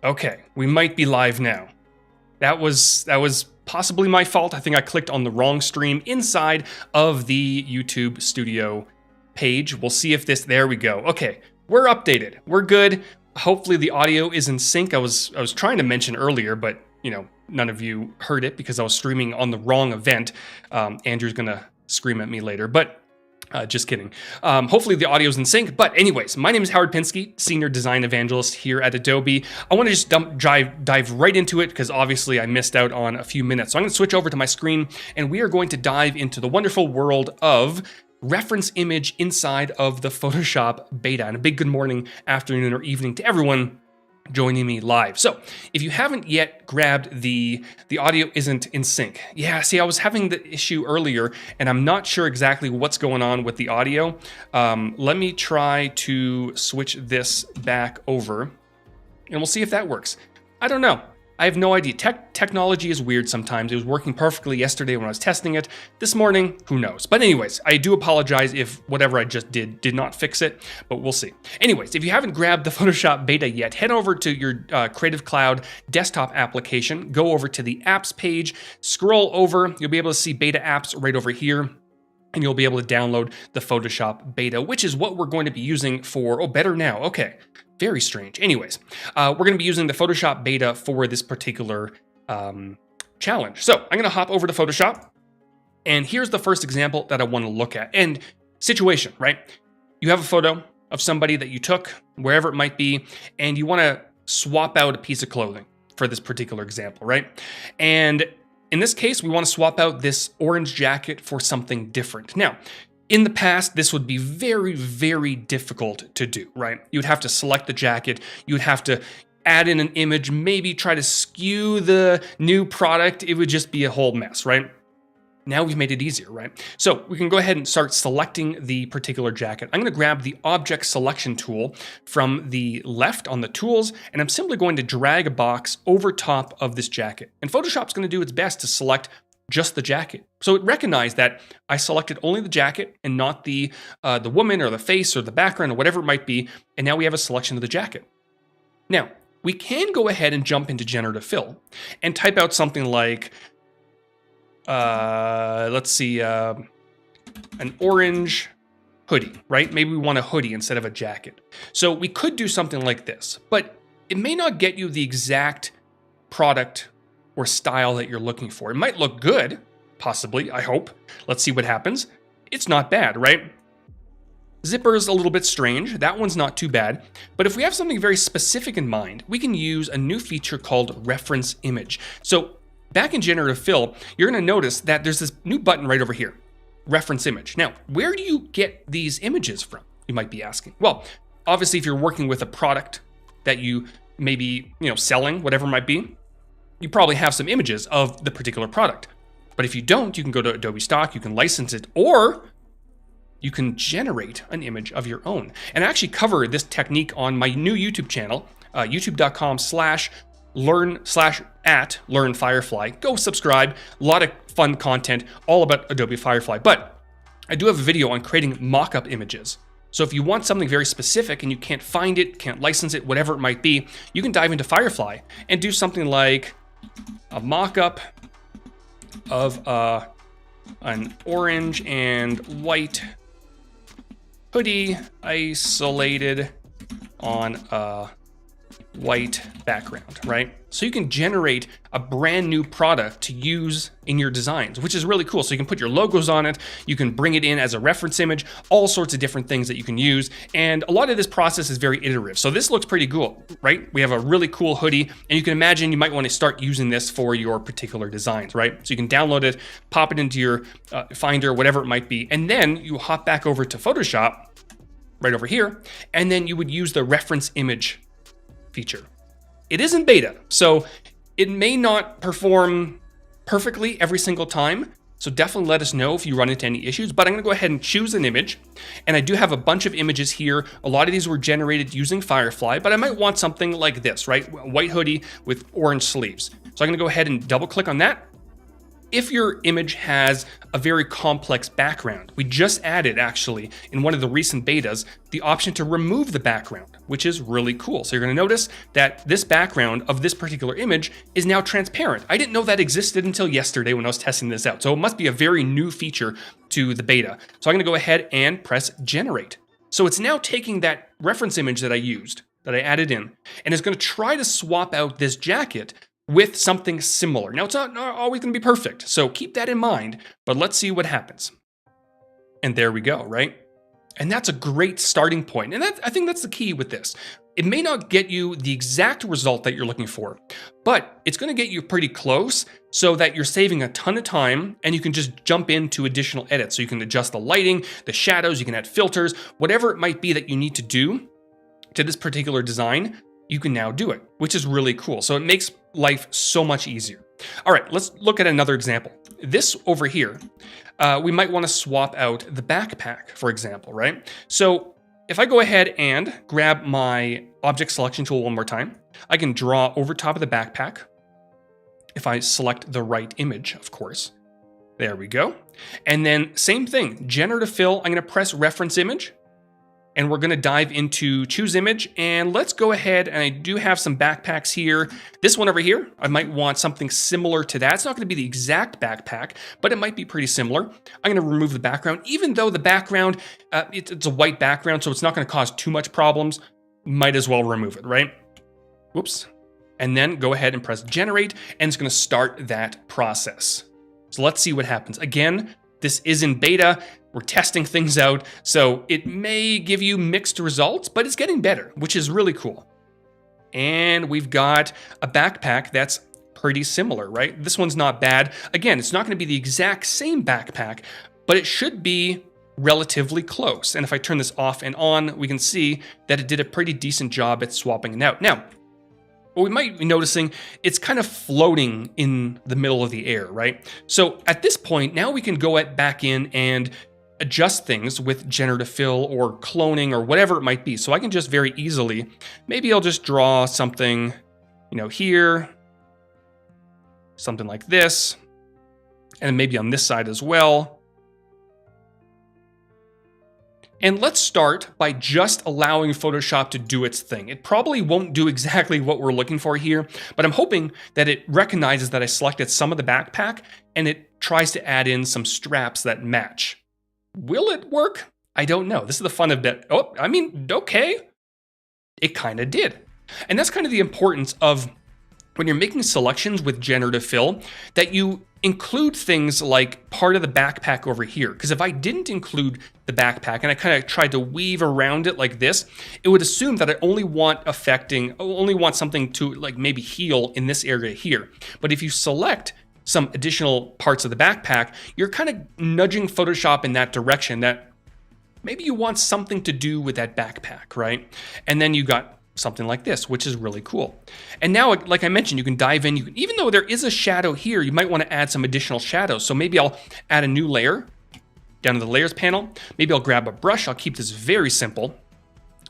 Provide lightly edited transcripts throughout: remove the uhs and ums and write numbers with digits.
Okay, we might be live now. That was possibly my fault. I think I clicked on the wrong stream inside of the YouTube studio page. We'll see if there we go. Okay, we're updated. We're good. Hopefully the audio is in sync. I was trying to mention earlier, but none of you heard it because I was streaming on the wrong event. Andrew's gonna scream at me later, but just kidding. Hopefully the audio's in sync. But anyways, my name is Howard Pinsky, Senior Design Evangelist here at Adobe. I want to just dive right into it because obviously I missed out on a few minutes. So I'm going to switch over to my screen and we are going to dive into the wonderful world of reference image inside of the Photoshop beta. And a big good morning, afternoon, or evening to everyone joining me live. So if you haven't yet grabbed the audio isn't in sync. Yeah, see, I was having the issue earlier and I'm not sure exactly what's going on with the audio. Let me try to switch this back over and we'll see if that works. I don't know. I have no idea. Technology is weird sometimes. It was working perfectly yesterday when I was testing it. This morning, who knows? But anyways, I do apologize if whatever I just did not fix it, but we'll see. Anyways, if you haven't grabbed the Photoshop beta yet, head over to your Creative Cloud desktop application, go over to the apps page, scroll over, you'll be able to see beta apps right over here. And you'll be able to download the Photoshop beta, which is what we're going to be using for, better now, okay. Very strange. Anyways, we're going to be using the Photoshop beta for this particular challenge. So I'm going to hop over to Photoshop. And here's the first example that I want to look at. And situation, right? You have a photo of somebody that you took, wherever it might be, and you want to swap out a piece of clothing for this particular example, right? And in this case, we want to swap out this orange jacket for something different. Now, in the past, this would be very, very difficult to do, right? You would have to select the jacket. You would have to add in an image, maybe try to skew the new product. It would just be a whole mess, right? Now we've made it easier, right? So we can go ahead and start selecting the particular jacket. I'm going to grab the object selection tool from the left on the tools, and I'm simply going to drag a box over top of this jacket. And Photoshop's going to do its best to select just the jacket. So it recognized that I selected only the jacket and not the woman or the face or the background or whatever it might be. And now we have a selection of the jacket. Now, we can go ahead and jump into Generative Fill and type out something like, let's see, an orange hoodie, right? Maybe we want a hoodie instead of a jacket. So we could do something like this, but it may not get you the exact product or style that you're looking for. It might look good, possibly, I hope. Let's see what happens. It's not bad, right? Zipper's a little bit strange. That one's not too bad. But if we have something very specific in mind, we can use a new feature called reference image. So back in Generative Fill, you're gonna notice that there's this new button right over here, reference image. Now, where do you get these images from? You might be asking. Well, obviously, if you're working with a product that you may be, selling, whatever it might be, you probably have some images of the particular product. But if you don't, you can go to Adobe Stock, you can license it, or you can generate an image of your own. And I actually cover this technique on my new YouTube channel, youtube.com/learn Firefly. Go subscribe, a lot of fun content, all about Adobe Firefly. But I do have a video on creating mock-up images. So if you want something very specific and you can't find it, can't license it, whatever it might be, you can dive into Firefly and do something like a mock-up of an orange and white hoodie isolated on a white background, right? So you can generate a brand new product to use in your designs, which is really cool. So you can put your logos on it, you can bring it in as a reference image, all sorts of different things that you can use. And a lot of this process is very iterative. So this looks pretty cool, right? We have a really cool hoodie, and you can imagine you might want to start using this for your particular designs, right? So you can download it, pop it into your Finder, whatever it might be, and then you hop back over to Photoshop, right over here, and then you would use the reference image feature. It is in beta, so it may not perform perfectly every single time. So definitely let us know if you run into any issues, but I'm gonna go ahead and choose an image. And I do have a bunch of images here. A lot of these were generated using Firefly, but I might want something like this, right? White hoodie with orange sleeves. So I'm gonna go ahead and double click on that. If your image has a very complex background, we just added actually in one of the recent betas, the option to remove the background, which is really cool. So you're gonna notice that this background of this particular image is now transparent. I didn't know that existed until yesterday when I was testing this out. So it must be a very new feature to the beta. So I'm gonna go ahead and press generate. So it's now taking that reference image that I used, that I added in, and it's gonna try to swap out this jacket with something similar. Now, it's not always going to be perfect, so keep that in mind, but let's see what happens. And there we go, right? And that's a great starting point. And I think that's the key with this. It may not get you the exact result that you're looking for, but it's going to get you pretty close so that you're saving a ton of time and you can just jump into additional edits. So you can adjust the lighting, the shadows, you can add filters, whatever it might be that you need to do to this particular design, you can now do it, which is really cool. So it makes life so much easier. All right, let's look at another example. This over here, we might want to swap out the backpack, for example, right? So if I go ahead and grab my object selection tool one more time, I can draw over top of the backpack. If I select the right image, of course. There we go. And then same thing, generative fill, I'm going to press reference image. And we're gonna dive into choose image, and let's go ahead, and I do have some backpacks here. This one over here, I might want something similar to that. It's not gonna be the exact backpack, but it might be pretty similar. I'm gonna remove the background, even though the background, it's a white background, so it's not gonna cause too much problems. Might as well remove it, right? Whoops. And then go ahead and press generate, and it's gonna start that process. So let's see what happens. Again, this is in beta. We're testing things out, so it may give you mixed results, but it's getting better, which is really cool. And we've got a backpack that's pretty similar, right? This one's not bad. Again, it's not going to be the exact same backpack, but it should be relatively close. And if I turn this off and on, we can see that it did a pretty decent job at swapping it out. Now, what we might be noticing, it's kind of floating in the middle of the air, right? So at this point, now we can go back in and adjust things with generative fill or cloning or whatever it might be. So I can just very easily, maybe I'll just draw something, here, something like this, and maybe on this side as well. And let's start by just allowing Photoshop to do its thing. It probably won't do exactly what we're looking for here, but I'm hoping that it recognizes that I selected some of the backpack and it tries to add in some straps that match. Will it work? I don't know. This is the fun of that. Oh, I mean, okay. It kind of did. And that's kind of the importance of when you're making selections with generative fill, that you include things like part of the backpack over here. Because if I didn't include the backpack and I kind of tried to weave around it like this, it would assume that I only want something to like maybe heal in this area here. But if you select some additional parts of the backpack, you're kind of nudging Photoshop in that direction that maybe you want something to do with that backpack, right? And then you got something like this, which is really cool. And now, like I mentioned, you can dive in. Even though there is a shadow here, you might want to add some additional shadows. So maybe I'll add a new layer down to the layers panel. Maybe I'll grab a brush. I'll keep this very simple.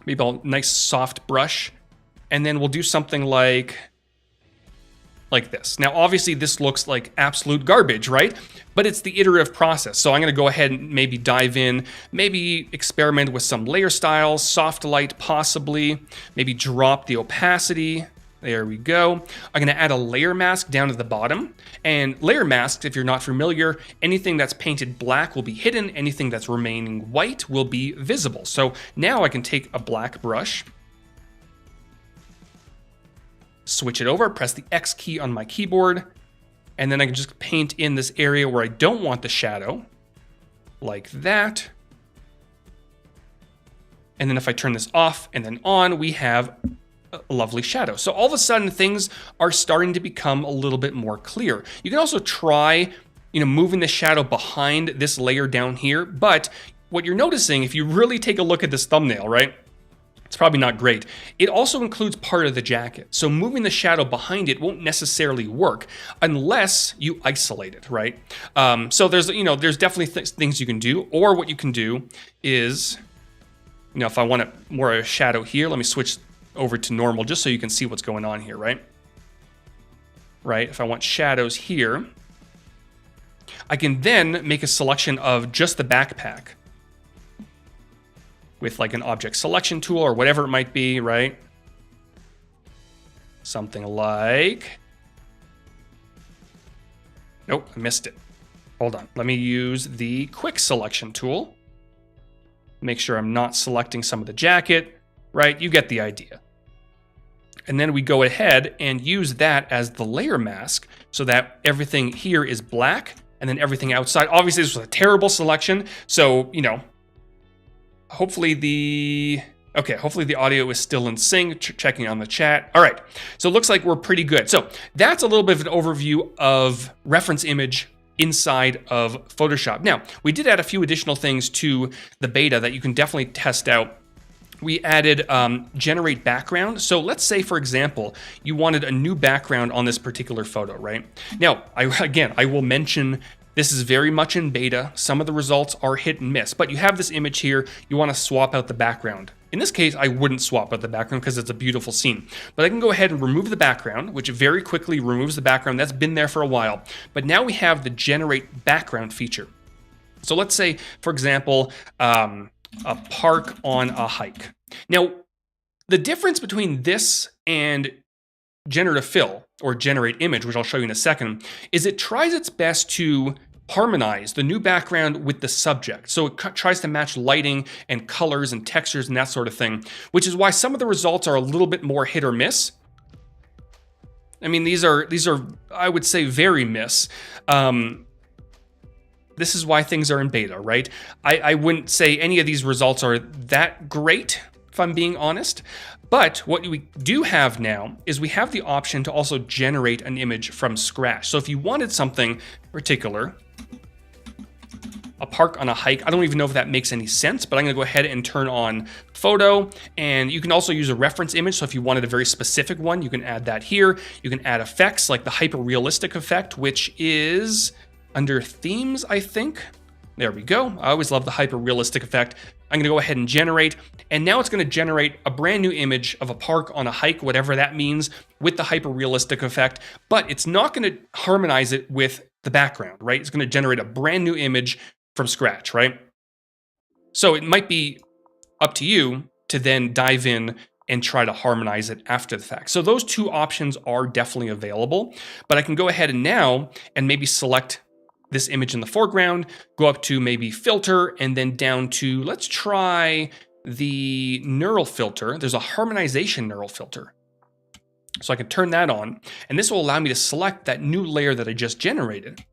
Maybe I'll nice soft brush. And then we'll do something like this. Now, obviously, this looks like absolute garbage, right? But it's the iterative process. So I'm going to go ahead and maybe dive in, maybe experiment with some layer styles, soft light possibly, maybe drop the opacity. There we go. I'm going to add a layer mask down to the bottom. And layer masks, if you're not familiar, anything that's painted black will be hidden. Anything that's remaining white will be visible. So now I can take a black brush, switch it over, press the X key on my keyboard, and then I can just paint in this area where I don't want the shadow, like that. And then if I turn this off and then on, we have a lovely shadow. So all of a sudden things are starting to become a little bit more clear. You can also try, moving the shadow behind this layer down here, but what you're noticing, if you really take a look at this thumbnail, right? It's probably not great. It also includes part of the jacket. So moving the shadow behind it won't necessarily work unless you isolate it, right? So there's definitely things you can do, or what you can do is, if I want more of a shadow here, let me switch over to normal just so you can see what's going on here, right? Right, if I want shadows here, I can then make a selection of just the backpack with like an object selection tool or whatever it might be, right? Something like, nope, I missed it. Hold on, let me use the quick selection tool. Make sure I'm not selecting some of the jacket, right? You get the idea. And then we go ahead and use that as the layer mask so that everything here is black and then everything outside. Obviously, this was a terrible selection. So, you know, hopefully the audio is still in sync, checking on the chat. All right, so it looks like we're pretty good. So that's a little bit of an overview of reference image inside of Photoshop. Now, we did add a few additional things to the beta that you can definitely test out. We added generate background. So let's say, for example, you wanted a new background on this particular photo, right? Now, I will mention this is very much in beta. Some of the results are hit and miss, but you have this image here. You want to swap out the background. In this case, I wouldn't swap out the background because it's a beautiful scene. But I can go ahead and remove the background, which very quickly removes the background. That's been there for a while. But now we have the generate background feature. So let's say, for example, a park on a hike. Now, the difference between this and Generative Fill, or Generate Image, which I'll show you in a second, is it tries its best to harmonize the new background with the subject. So it tries to match lighting and colors and textures and that sort of thing, which is why some of the results are a little bit more hit or miss. I mean, these are I would say very miss. This is why things are in beta, right? I wouldn't say any of these results are that great, if I'm being honest. But what we do have now is we have the option to also generate an image from scratch. So if you wanted something particular, a park on a hike, I don't even know if that makes any sense, but I'm gonna go ahead and turn on photo, and you can also use a reference image. So if you wanted a very specific one, you can add that here. You can add effects like the hyper realistic effect, which is under themes, I think. There we go. I always love the hyper realistic effect. I'm gonna go ahead and generate, and now it's gonna generate a brand new image of a park on a hike, whatever that means, with the hyper realistic effect, but it's not gonna harmonize it with the background, right? It's gonna generate a brand new image from scratch, right? So it might be up to you to then dive in and try to harmonize it after the fact. So those two options are definitely available, but I can go ahead and now and maybe select this image in the foreground, go up to maybe filter, and then down to, let's try the neural filter. There's a harmonization neural filter. So I can turn that on, and this will allow me to select that new layer that I just generated.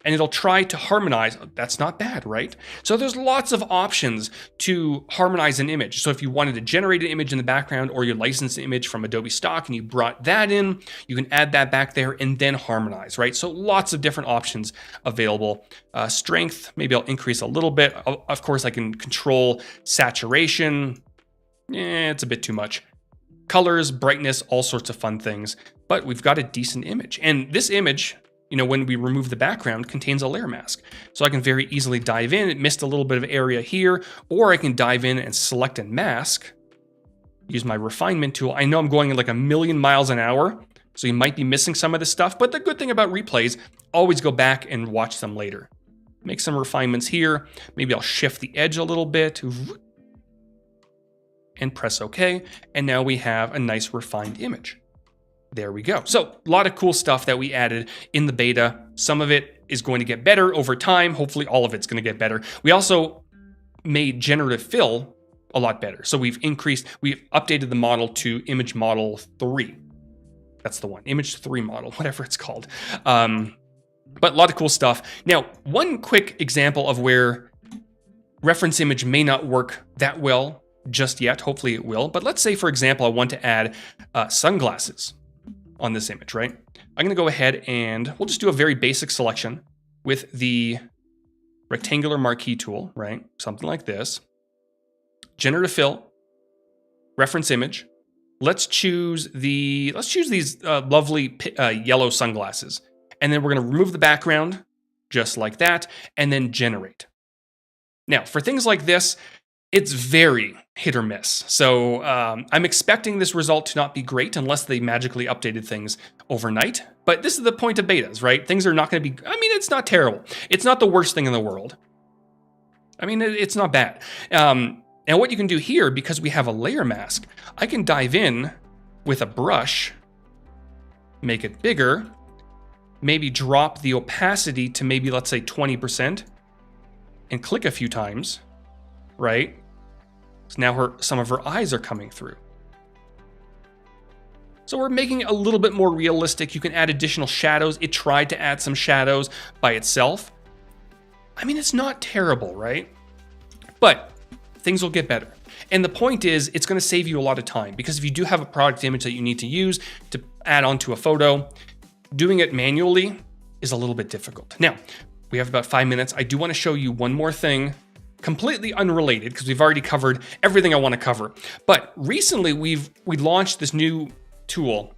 And it'll try to harmonize. That's not bad, right? So there's lots of options to harmonize an image. So if you wanted to generate an image in the background, or you licensed an image from Adobe stock and you brought that in, you can add that back there and then harmonize, right? So lots of different options available. Strength, maybe I'll increase a little bit. Of course, I can control saturation. It's a bit too much. Colors, brightness, all sorts of fun things. But we've got a decent image. And this image, you know, when we remove the background, contains a layer mask. So I can very easily dive in. It missed a little bit of area here, or I can dive in and select and mask, use my refinement tool. I know I'm going at like 1,000,000 miles an hour, so you might be missing some of this stuff, but the good thing about replays, always go back and watch them later. Make some refinements here. Maybe I'll shift the edge a little bit and press OK. And now we have a nice refined image. There we go. So a lot of cool stuff that we added in the beta. Some of it is going to get better over time. Hopefully all of it's going to get better. We also made Generative Fill a lot better. So we've updated the model to image model 3. That's the one, image 3 model, whatever it's called. But a lot of cool stuff. Now, one quick example of where reference image may not work that well just yet. Hopefully it will. But let's say, for example, I want to add sunglasses on this image, right? I'm gonna go ahead and we'll just do a very basic selection with the rectangular marquee tool, right? Something like this. Generative Fill, reference image. Let's choose these lovely yellow sunglasses. And then we're gonna remove the background just like that, and then generate. Now, for things like this, It's very hit or miss. So I'm expecting this result to not be great unless they magically updated things overnight. But this is the point of betas, right? Things are not going to be, I mean, it's not terrible. It's not the worst thing in the world. I mean, it's not bad. And what you can do here, because we have a layer mask, I can dive in with a brush, make it bigger, maybe drop the opacity to maybe, let's say 20%, and click a few times, right? So now some of her eyes are coming through. So we're making it a little bit more realistic. You can add additional shadows. It tried to add some shadows by itself. I mean, it's not terrible, right? But things will get better. And the point is, it's going to save you a lot of time, because if you do have a product image that you need to use to add onto a photo, doing it manually is a little bit difficult. Now, we have about 5 minutes. I do want to show you one more thing, completely unrelated, because we've already covered everything I want to cover. But recently, we launched this new tool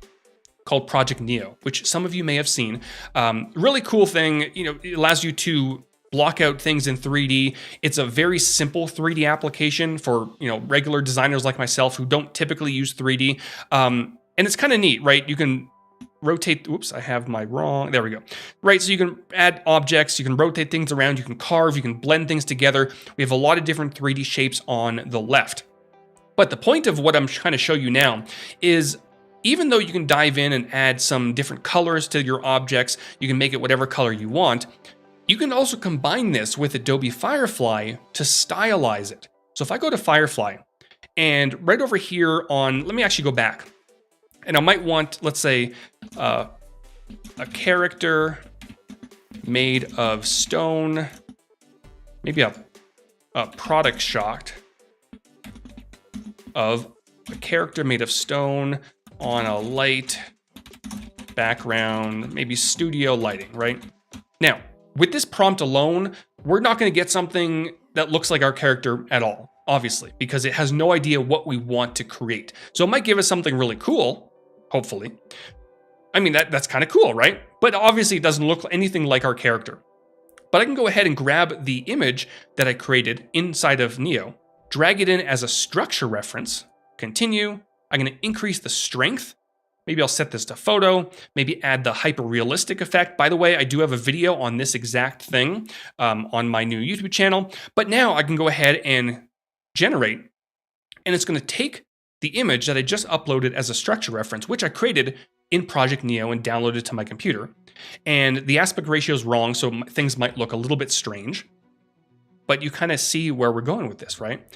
called Project Neo, which some of you may have seen. Really cool thing. You know, it allows you to block out things in 3D. It's a very simple 3D application for, you know, regular designers like myself who don't typically use 3D. And it's kind of neat, right? You can rotate, oops, I have my wrong, there we go. Right, so you can add objects, you can rotate things around, you can carve, you can blend things together. We have a lot of different 3D shapes on the left. But the point of what I'm trying to show you now is, even though you can dive in and add some different colors to your objects, you can make it whatever color you want, you can also combine this with Adobe Firefly to stylize it. So if I go to Firefly, and right over here on, let me actually go back. And I might want, let's say, a character made of stone, maybe a product shot of a character made of stone on a light background, maybe studio lighting, right? Now, with this prompt alone, we're not going to get something that looks like our character at all, obviously, because it has no idea what we want to create. So it might give us something really cool, hopefully. I mean, that's kind of cool, right? But obviously it doesn't look anything like our character. But I can go ahead and grab the image that I created inside of Neo, drag it in as a structure reference, continue. I'm going to increase the strength. Maybe I'll set this to photo, maybe add the hyper-realistic effect. By the way, I do have a video on this exact thing on my new YouTube channel. But now I can go ahead and generate, and it's going to take the image that I just uploaded as a structure reference, which I created in Project Neo and downloaded to my computer. And the aspect ratio is wrong, so things might look a little bit strange. But you kind of see where we're going with this, right?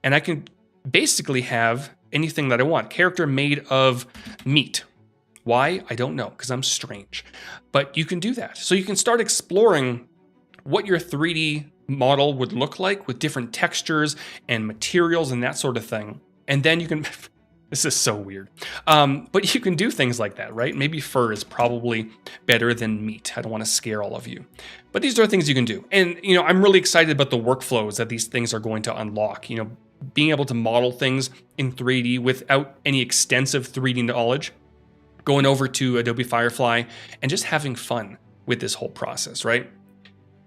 And I can basically have anything that I want. Character made of meat. Why? I don't know, because I'm strange. But you can do that. So you can start exploring what your 3D model would look like with different textures and materials and that sort of thing. And then you can, this is so weird, but you can do things like that, right? Maybe fur is probably better than meat. I don't want to scare all of you, but these are things you can do. And, you know, I'm really excited about the workflows that these things are going to unlock. You know, being able to model things in 3D without any extensive 3D knowledge, going over to Adobe Firefly and just having fun with this whole process, right?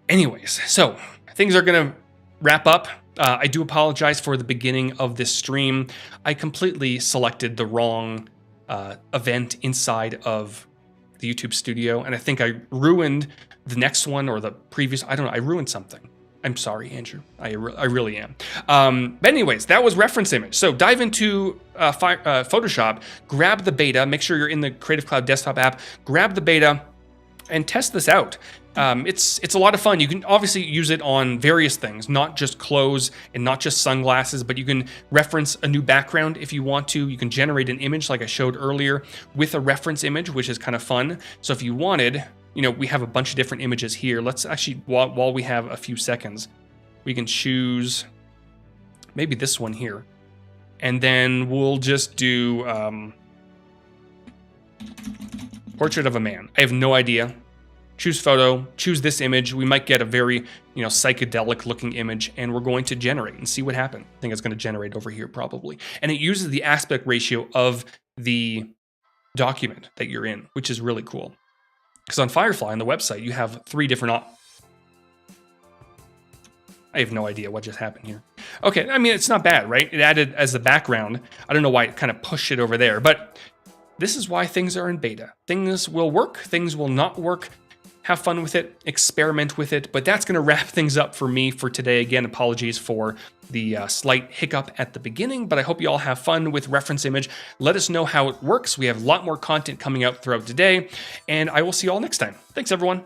Anyways, so things are going to wrap up. I do apologize for the beginning of this stream. I completely selected the wrong event inside of the YouTube studio, and I think I ruined the next one or the previous. I don't know. I ruined something. I'm sorry, Andrew. I really am. But anyways, that was reference image. So dive into Photoshop, grab the beta, make sure you're in the Creative Cloud desktop app, grab the beta, and test this out. It's a lot of fun. You can obviously use it on various things, not just clothes and not just sunglasses, but you can reference a new background if you want to. You can generate an image like I showed earlier with a reference image, which is kind of fun. So if you wanted, you know, we have a bunch of different images here. Let's actually, while we have a few seconds, we can choose maybe this one here. And then we'll just do portrait of a man. I have no idea. Choose photo, choose this image. We might get a very, you know, psychedelic looking image, and we're going to generate and see what happens. I think it's going to generate over here probably. And it uses the aspect ratio of the document that you're in, which is really cool. Because on Firefly, on the website, you have 3 different I have no idea what just happened here. Okay, I mean, it's not bad, right? It added as the background. I don't know why it kind of pushed it over there, but this is why things are in beta. Things will work, things will not work. Have fun with it, experiment with it, but that's gonna wrap things up for me for today. Again, apologies for the slight hiccup at the beginning, but I hope you all have fun with reference image. Let us know how it works. We have a lot more content coming out throughout today, and I will see you all next time. Thanks, everyone.